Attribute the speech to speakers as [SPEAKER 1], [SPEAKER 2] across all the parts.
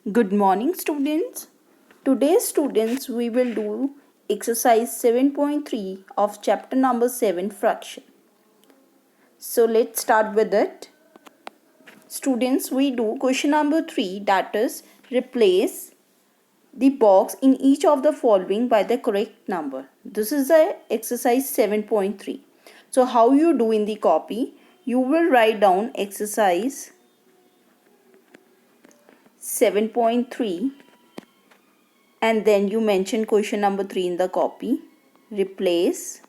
[SPEAKER 1] Good morning, students. Today, students, we will do exercise 7.3 of chapter number 7, fraction. So, let's start with it. Students, we do question number 3, that is, replace the box in each of the following by the correct number. This is the exercise 7.3. So, how you do in the copy? You will write down exercise 7.3 and then you mention question number 3 in the copy. Replace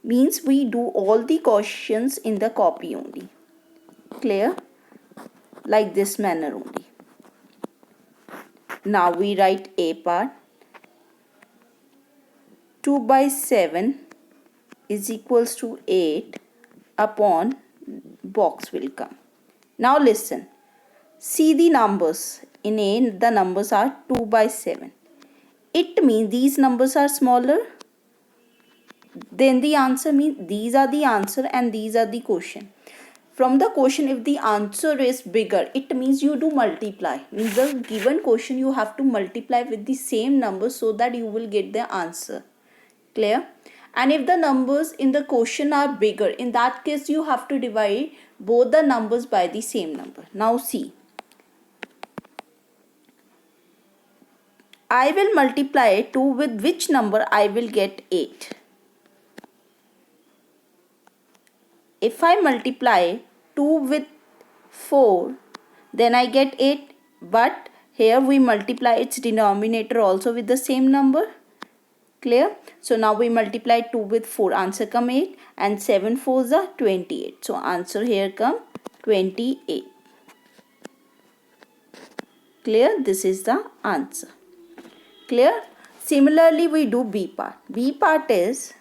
[SPEAKER 1] means we do all the questions in the copy only. Clear? Like this manner only. Now we write A part. 2 by 7 is equals to 8 upon box will come. Now listen. See the numbers. In A, the numbers are 2 by 7. It means these numbers are smaller. Then the answer means these are the answer and these are the question. From the question, if the answer is bigger, it means you do multiply. Means the given question you have to multiply with the same number so that you will get the answer. Clear? And if the numbers in the question are bigger, in that case you have to divide both the numbers by the same number. Now see. I will multiply 2 with which number I will get 8. If I multiply 2 with 4, then I get 8. But here we multiply its denominator also with the same number. Clear? So now we multiply 2 with 4. Answer come 8 and 7 4s are 28. So answer here come 28. Clear? This is the answer. Clear? Similarly we do B part. B part is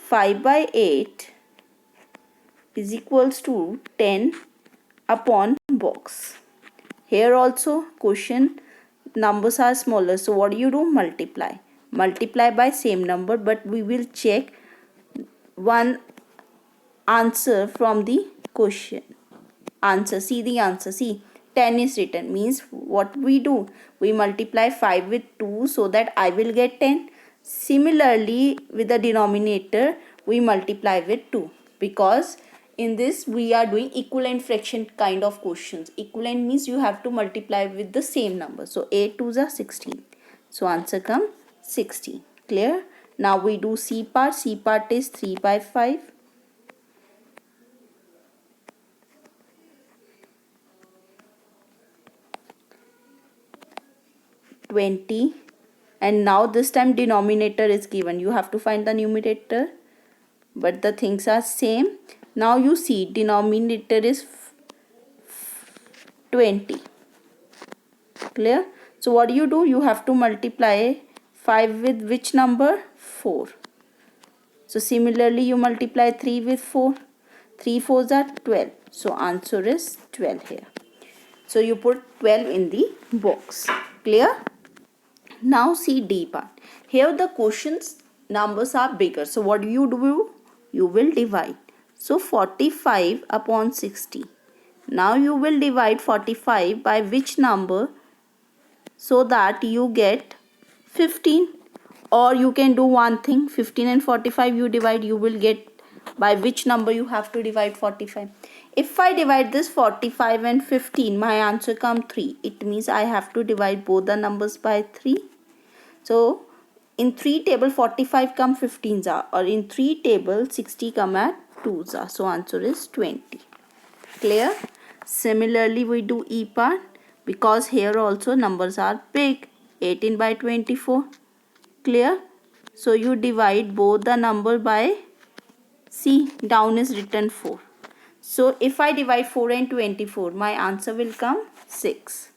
[SPEAKER 1] 5 by 8 is equals to 10 upon box. Here also question numbers are smaller. So what do you do? Multiply. Multiply by same number, but we will check one answer from the question. Answer. See the answer. See 10 is written. Means what we do? We multiply 5 with 2 so that I will get 10. Similarly, with the denominator, we multiply with 2 because in this we are doing equivalent fraction kind of questions. Equivalent means you have to multiply with the same number. So 8 2s are 16. So answer come 16. Clear? Now we do C part. C part is 3 by 5. And now this time denominator is given. You have to find the numerator, but the things are same. Now you see denominator is 20. Clear? So what do? You have to multiply 5 with which number? 4. So similarly you multiply 3 with 4. 3 4s are 12. So answer is 12 here. So you put 12 in the box. Clear? Now see D part. Here the questions numbers are bigger. So what do? You will divide. So 45 upon 60. Now you will divide 45 by which number so that you get 15. Or you can do one thing. 15 and 45 you divide. You will get by which number you have to divide 45. If I divide this 45 and 15, my answer come 3. It means I have to divide both the numbers by 3. So in 3 table 45 come 15s are, or in 3 table 60 come at 2s are. So answer is 20. Clear? Similarly we do E part because here also numbers are big. 18 by 24. Clear? So you divide both the number by, see down is written 4. So if I divide 4 and 24, my answer will come 6.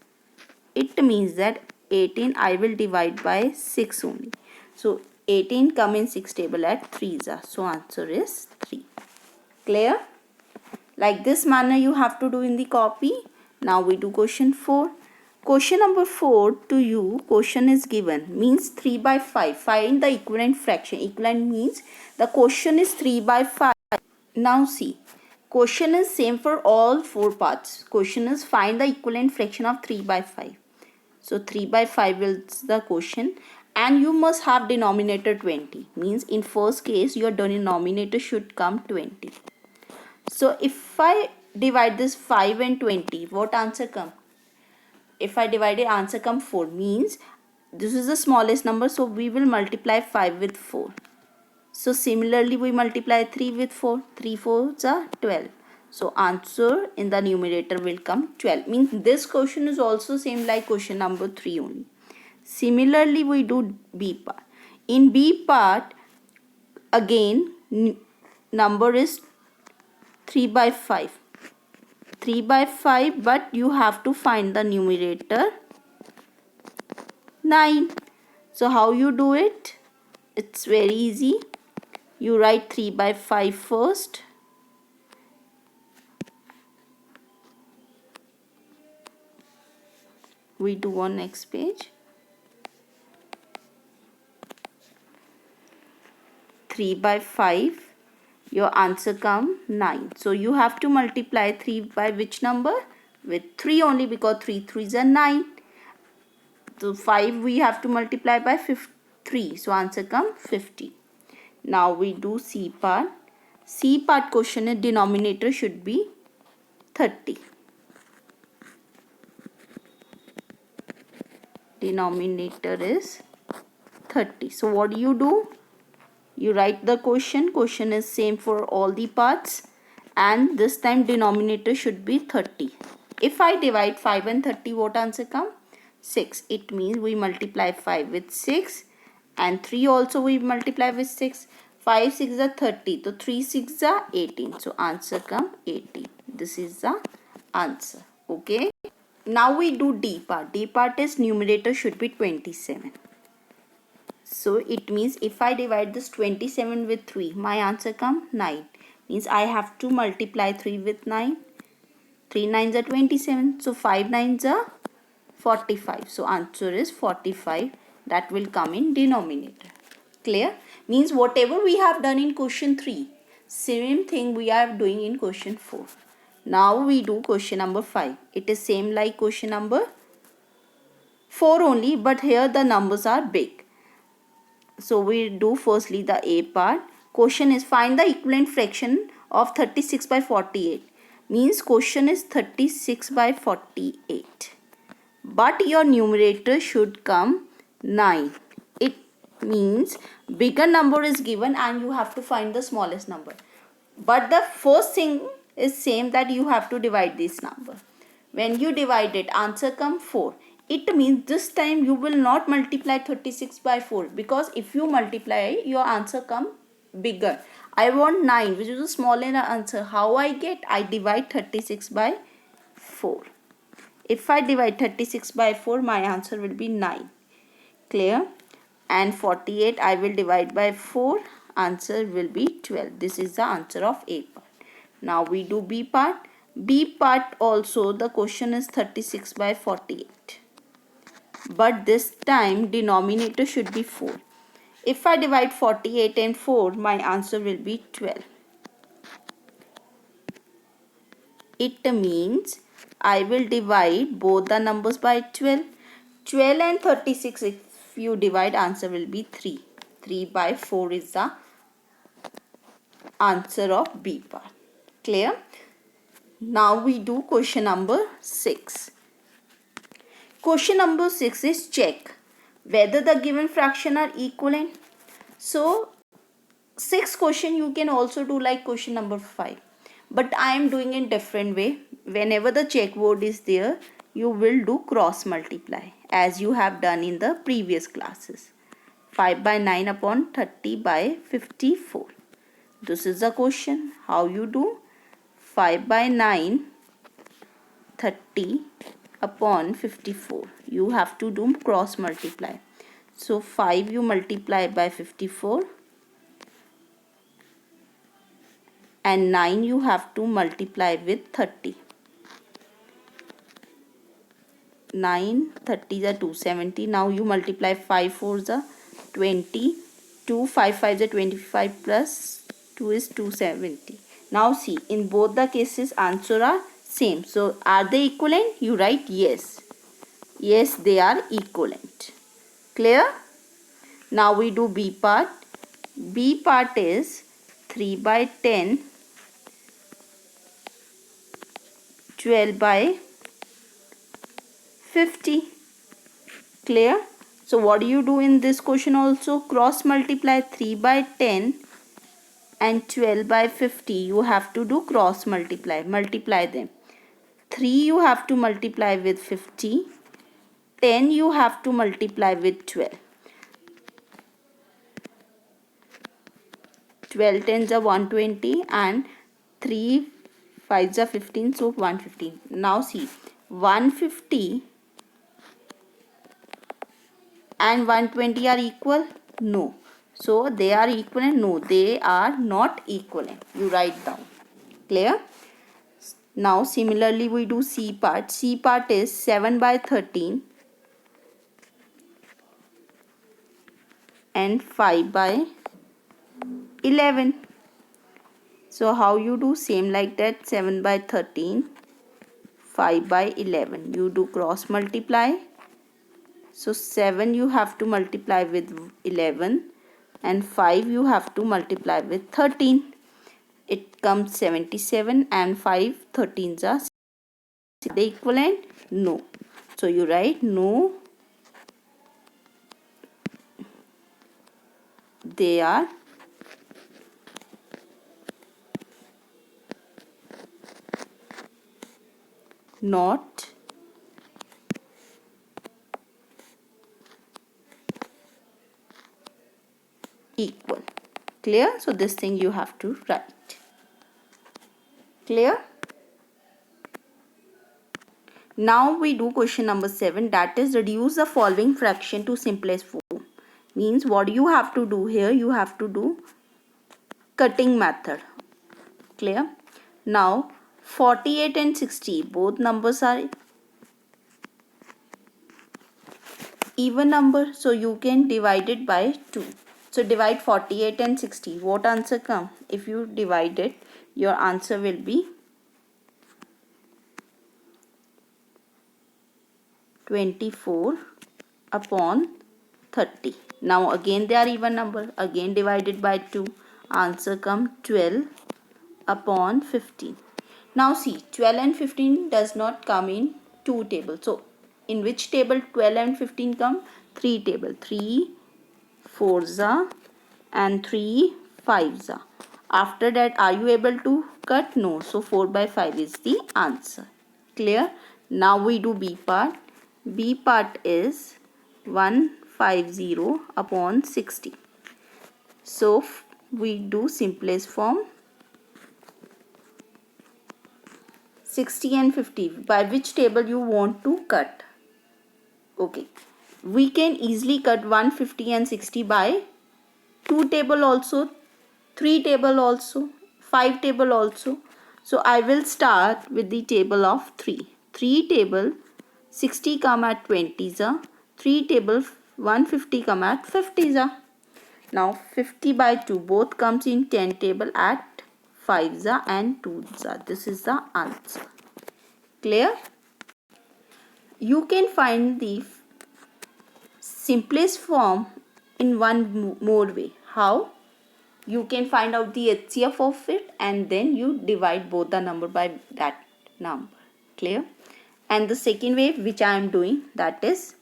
[SPEAKER 1] It means that 18 I will divide by 6 only. So 18 come in 6 table at 3s. So answer is 3. Clear? Like this manner you have to do in the copy. Now we do question 4. Question number 4 to you, question is given. Means 3 by 5. Find the equivalent fraction. Equivalent means the question is 3 by 5. Now see. Question is same for all four parts. Question is find the equivalent fraction of 3 by 5. So 3 by 5 is the question, and you must have denominator 20. Means in first case your denominator should come 20. So if I divide this 5 and 20, what answer come? If I divide it, answer come 4. Means this is the smallest number, so we will multiply 5 with 4. So similarly we multiply 3 with 4. 3 4s are 12. So answer in the numerator will come 12. Means this question is also same like question number 3 only. Similarly we do B part. In B part again number is 3 by 5. 3 by 5, but you have to find the numerator 9. So how you do it? It's very easy. You write 3 by 5 first. We do on next page. 3 by 5. Your answer come 9. So you have to multiply 3 by which number? With 3 only, because 3 3s are 9. So 5 we have to multiply by 3. So answer come 50. Now we do C part. C part question is denominator should be 30. Denominator is 30. So what do? You write the question. Question is same for all the parts, and this time denominator should be 30. If I divide 5 and 30, what answer come? 6. It means we multiply 5 with 6, and 3 also we multiply with 6. 5 6 are 30. So 3 6 are 18. So answer come 18. This is the answer. Okay. Now we do D part. D part is numerator should be 27. So it means if I divide this 27 with 3, my answer come 9. Means I have to multiply 3 with 9. 3 9s are 27. So 5 9s are 45. So answer is 45. That will come in denominator. Clear? Means whatever we have done in question 3, same thing we are doing in question 4. Now we do question number 5. It is same like question number 4 only, but here the numbers are big. So we do firstly the A part. Question is find the equivalent fraction of 36 by 48. Means question is 36 by 48. But your numerator should come 9. It means bigger number is given and you have to find the smallest number. But the first thing is same, that you have to divide this number. When you divide it, answer come 4. It means this time you will not multiply 36 by 4, because if you multiply, your answer come bigger. I want 9, which is a smaller answer. How I get? I divide 36 by 4. If I divide 36 by 4, my answer will be 9. Clear? And 48 I will divide by 4. Answer will be 12. This is the answer of A part. Now we do B part. B part also the question is 36 by 48. But this time denominator should be 4. If I divide 48 and 4, my answer will be 12. It means I will divide both the numbers by 12. 12 and 36, if you divide, answer will be 3. 3 by 4 is the answer of B part. Clear? Now we do question number 6. Question number 6 is check whether the given fraction are equivalent. So 6 question you can also do like question number 5. But I am doing in different way. Whenever the check word is there, you will do cross multiply as you have done in the previous classes. 5 by 9 upon 30 by 54. This is the question. How you do? 5 by 9, 30 upon 54. You have to do cross multiply. So 5 you multiply by 54. And 9 you have to multiply with 30. 9, 30 is 270. Now you multiply 5 4s are 20. 2 5 5 is 25 plus 2 is 270. Now see, in both the cases answer are same. So are they equivalent? You write yes. Yes, they are equivalent. Clear? Now we do B part. B part is 3 by 10, 12 by 50. Clear? So what do you do in this question also? Cross multiply 3 by 10 and 12 by 50. You have to do cross multiply. Multiply them. 3 you have to multiply with 50. 10 you have to multiply with 12. 12 tens are 120 and 3 5s are 15, so 115. Now see, 150 and 120 are equal? No. So they are equivalent? No, they are not equivalent. You write down. Clear? Now similarly we do C part. C part is 7 by 13 and 5 by 11. So how you do? Same like that, 7 by 13, 5 by 11. You do cross multiply. So 7 you have to multiply with 11 and 5 you have to multiply with 13. It comes 77 and 5 13s are they equivalent? No. So you write no, they are not equal. Clear? So this thing you have to write. Clear? Now we do question number 7, that is reduce the following fraction to simplest form. Means what you have to do here? You have to do cutting method. Clear? Now 48 and 60 both numbers are even number, so you can divide it by 2. So divide 48 and 60. What answer come? If you divide it, your answer will be 24 upon 30. Now again they are even number. Again divided by 2. Answer come 12 upon 15. Now see, 12 and 15 does not come in 2 tables. So in which table 12 and 15 come? 3 table. 3 4s and 3 5s. After that, are you able to cut? No. So 4 by 5 is the answer. Clear? Now we do B part. B part is 150 upon 60. So we do simplest form. 60 and 50. By which table you want to cut? Okay. We can easily cut 150 and 60 by 2 table also, 3 table also, 5 table also. So I will start with the table of 3. 3 table 60 come at 20s. 3 table 150 come at 50s. Now 50 by 2 both comes in 10 table at 5s and 2s. This is the answer. Clear? You can find the simplest form in one more way. How? You can find out the HCF of it and then you divide both the number by that number. Clear? And the second way which I am doing, that is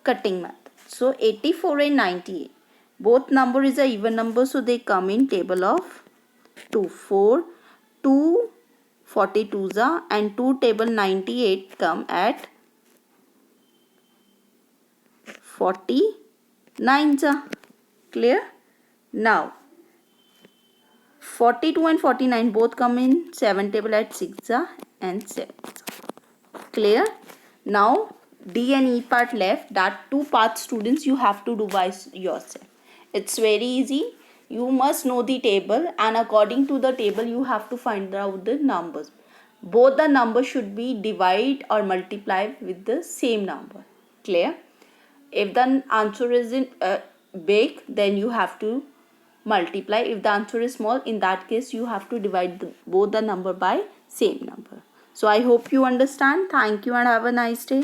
[SPEAKER 1] cutting method. So 84 and 98. Both number is a even number, so they come in table of 2. 4, 2 42s and 2 table 98 come at 49s. Clear? Now 42 and 49 both come in 7 table at 6 and 7. Clear? Now D and E part left. That 2 parts students you have to do by yourself. It's very easy. You must know the table and according to the table you have to find out the numbers. Both the numbers should be divide or multiply with the same number. Clear? If the answer isn't big, then you have to multiply. If the answer is small, in that case you have to divide both the number by same number. So I hope you understand. Thank you and have a nice day.